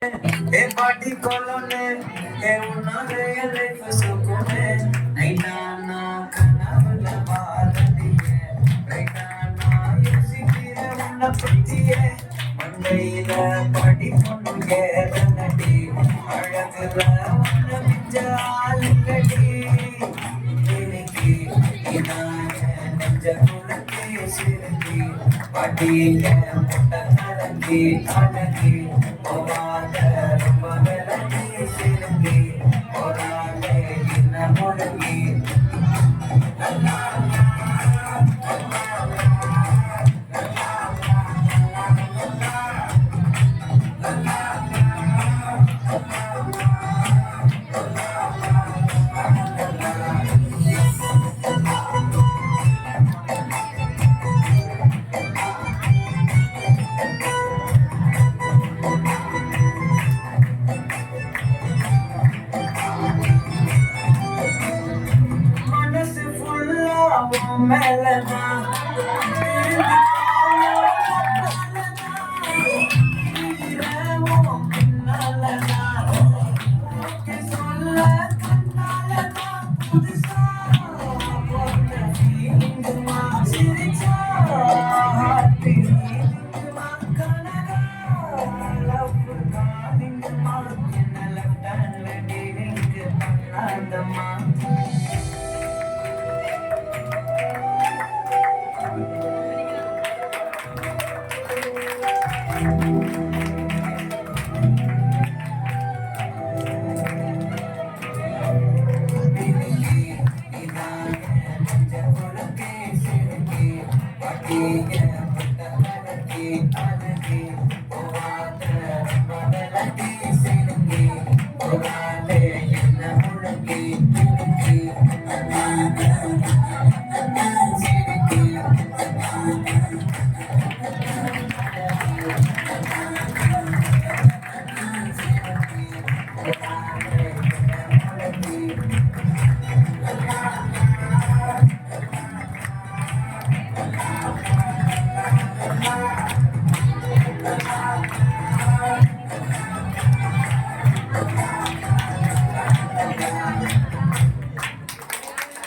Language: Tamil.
ए पार्टी कोलोने ए उन्ना रे लाइफ सुकूने नैना ना खाना वाला बालनी है नैना ना யோசிக்கிற உன்னை பத்தியே மண்டையில பாடி பொண்ணு ஏறனடி அழகுல உன்னை மிஞ்ச ஆளுங்கடி இன்னைக்கு இனாய நெஞ்ச குலக்கே சிறுங்கி பாட்டிய முட்டை கலங்கி அழகி போவாத ரொம்ப விலகி சிறுங்கி போராடே இன்ன முழங்கி மனசு ஃபுல்லா உன் மேலதான்